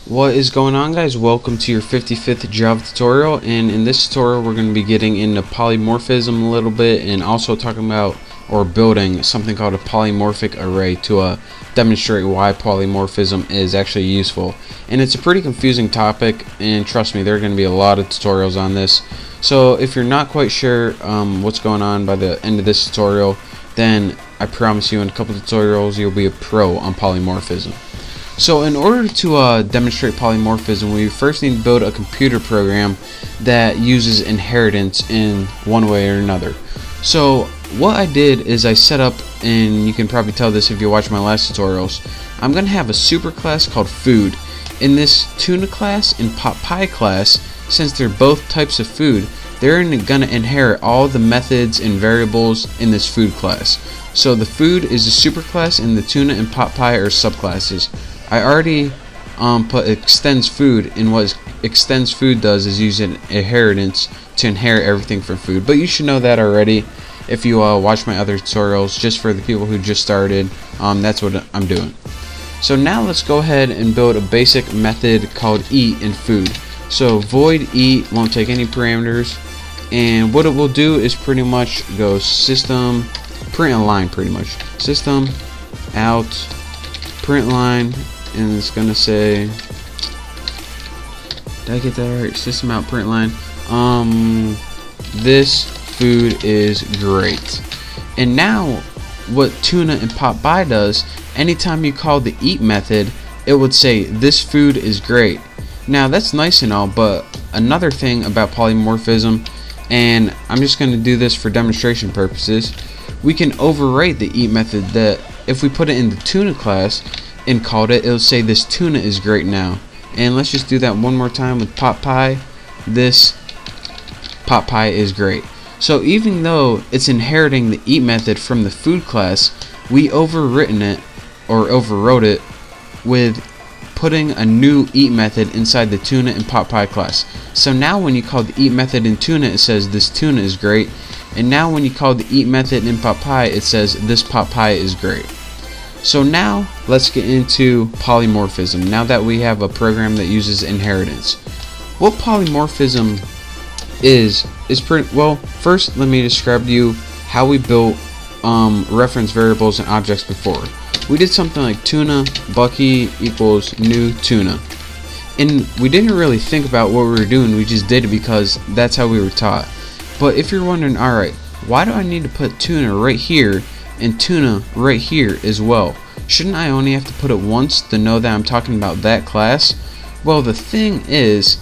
What is going on, guys? Welcome to your 55th Java tutorial, and in this tutorial we're going to be getting into polymorphism a little bit and also talking about or building something called a polymorphic array to demonstrate why polymorphism is actually useful. And it's a pretty confusing topic, and trust me, there are going to be a lot of tutorials on this. So if you're not quite sure what's going on by the end of this tutorial, then I promise you in a couple tutorials you'll be a pro on polymorphism. So in order to demonstrate polymorphism, we first need to build a computer program that uses inheritance in one way or another. So what I did is I set up, and you can probably tell this if you watch my last tutorials, I'm going to have a superclass called food. In this tuna class and pot pie class, since they're both types of food, they're going to inherit all the methods and variables in this food class. So the food is a superclass and the tuna and pot pie are subclasses. I already put extends food, and what extends food does is use an inheritance to inherit everything from food. But you should know that already if you watch my other tutorials. Just for the people who just started, that's what I'm doing. So now let's go ahead and build a basic method called eat in food. So void eat won't take any parameters, and what it will do is pretty much go system print a line, pretty much system out print line. And it's gonna say, did I get that right? System out print line. This food is great. And now what tuna and pot pie does, anytime you call the eat method, it would say this food is great. Now that's nice and all, but another thing about polymorphism, and I'm just gonna do this for demonstration purposes, we can overwrite the eat method. That if we put it in the tuna class and called it, it'll say this tuna is great now. And let's just do that one more time with pot pie. This pot pie is great. So even though it's inheriting the eat method from the food class, we overwritten it or overwrote it with putting a new eat method inside the tuna and pot pie class. So now when you call the eat method in tuna, it says this tuna is great. And now when you call the eat method in pot pie, it says this pot pie is great. So now let's get into polymorphism, now that we have a program that uses inheritance. What polymorphism is pretty well. First, let me describe to you how we built reference variables and objects before. We did something like tuna Bucky equals new tuna, and we didn't really think about what we were doing, we just did it because that's how we were taught. But if you're wondering, alright, why do I need to put tuna right here and tuna right here as well? Shouldn't I only have to put it once to know that I'm talking about that class? Well, the thing is,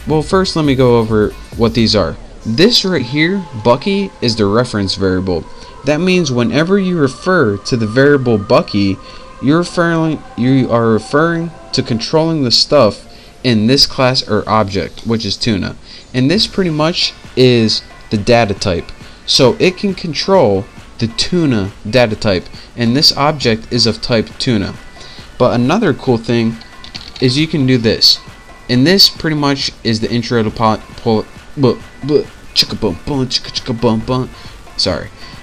well, first let me go over what these are. This right here, Bucky, is the reference variable. That means whenever you refer to the variable Bucky, you are referring to controlling the stuff in this class or object, which is tuna. And this pretty much is the data type. So it can control the tuna data type, and this object is of type tuna. But another cool thing is you can do this, and this pretty much is the intro to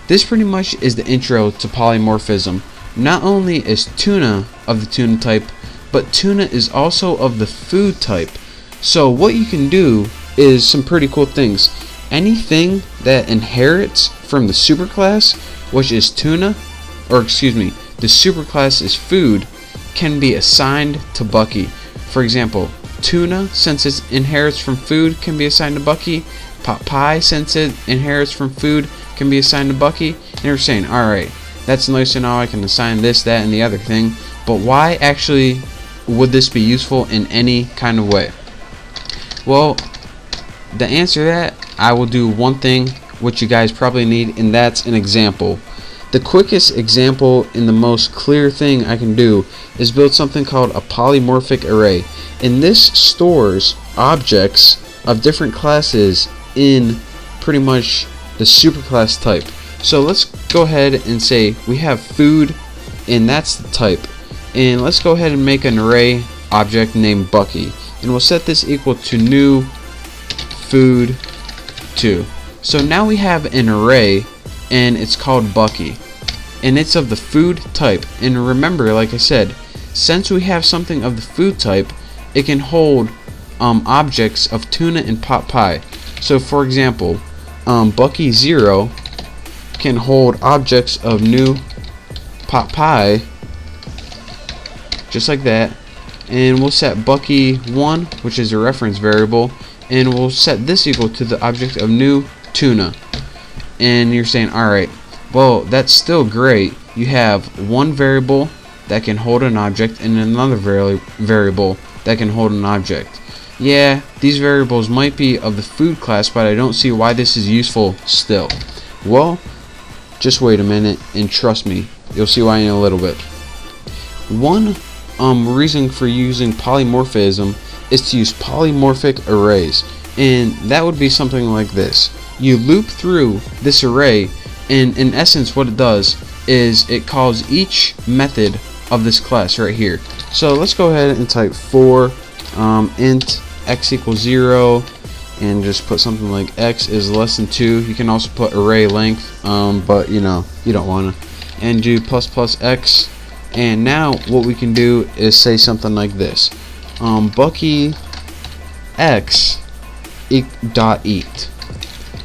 This pretty much is the intro to polymorphism. Not only is tuna of the tuna type, but tuna is also of the food type. So what you can do is some pretty cool things. Anything that inherits from the superclass, which is tuna, or excuse me, the superclass is food, can be assigned to Bucky. For example, tuna, since it inherits from food, can be assigned to Bucky. Pot pie, since it inherits from food, can be assigned to Bucky. And you're saying, alright, that's nice and all, I can assign this, that, and the other thing, but why actually would this be useful in any kind of way? Well, the answer to that, I will do one thing which you guys probably need, and that's an example. The quickest example and the most clear thing I can do is build something called a polymorphic array, and this stores objects of different classes in pretty much the superclass type. So let's go ahead and say we have food, and that's the type, and let's go ahead and make an array object named Bucky, and we'll set this equal to new food 2. So now we have an array, and it's called Bucky, and it's of the food type. And remember, like I said, since we have something of the food type, it can hold objects of tuna and pot pie. So for example, Bucky 0 can hold objects of new pot pie, just like that, and we'll set Bucky 1, which is a reference variable, and we'll set this equal to the object of new tuna. And you're saying, alright, well, that's still great. You have one variable that can hold an object and another variable that can hold an object. Yeah, these variables might be of the food class, but I don't see why this is useful still. Well, just wait a minute and trust me, you'll see why in a little bit. One reason for using polymorphism is to use polymorphic arrays, and that would be something like this. You loop through this array, and in essence what it does is it calls each method of this class right here. So let's go ahead and type for int x equals 0, and just put something like x is less than 2. You can also put array length, but you know, you don't want to, and do plus plus x. And now what we can do is say something like this: Bucky x dot eat.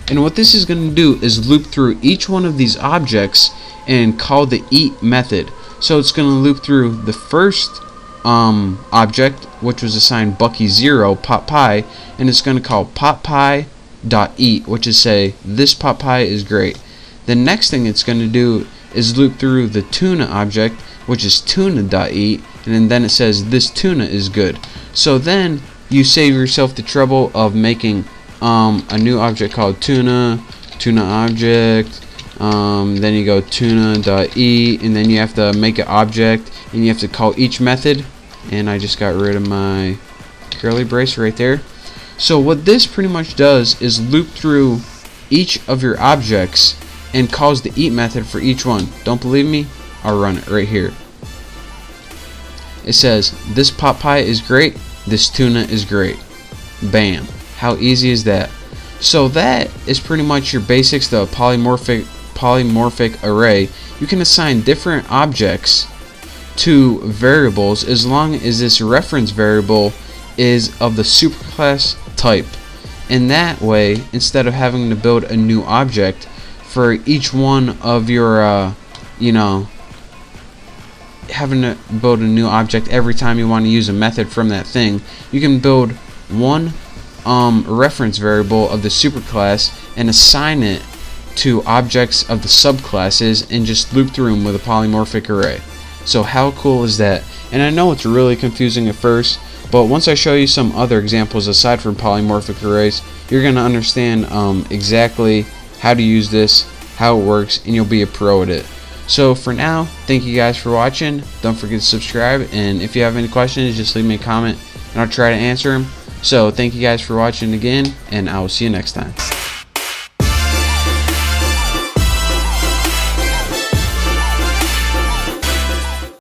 And what this is going to do is loop through each one of these objects and call the eat method. So it's going to loop through the first object, which was assigned Bucky 0 pot pie, and it's going to call pot pie dot eat, which is say this pot pie is great. The next thing it's going to do is loop through the tuna object, which is tuna dot eat, and then it says this tuna is good. So then you save yourself the trouble of making a new object called tuna object, then you go tuna.eat, and then you have to make an object and you have to call each method. And I just got rid of my curly brace right there. So what this pretty much does is loop through each of your objects and calls the eat method for each one. Don't believe me? I'll run it right here. It says this pot pie is great, this tuna is great. Bam. How easy is that? So that is pretty much your basics, the polymorphic array. You can assign different objects to variables as long as this reference variable is of the superclass type. And that way, instead of having to build a new object for each one of your having to build a new object every time you want to use a method from that thing, you can build one reference variable of the superclass and assign it to objects of the subclasses and just loop through them with a polymorphic array. So how cool is that? And I know it's really confusing at first, but once I show you some other examples aside from polymorphic arrays, you're going to understand exactly how to use this, how it works, and you'll be a pro at it. So for now, thank you guys for watching. Don't forget to subscribe, and if you have any questions, just leave me a comment and I'll try to answer them. So thank you guys for watching again, and I will see you next time.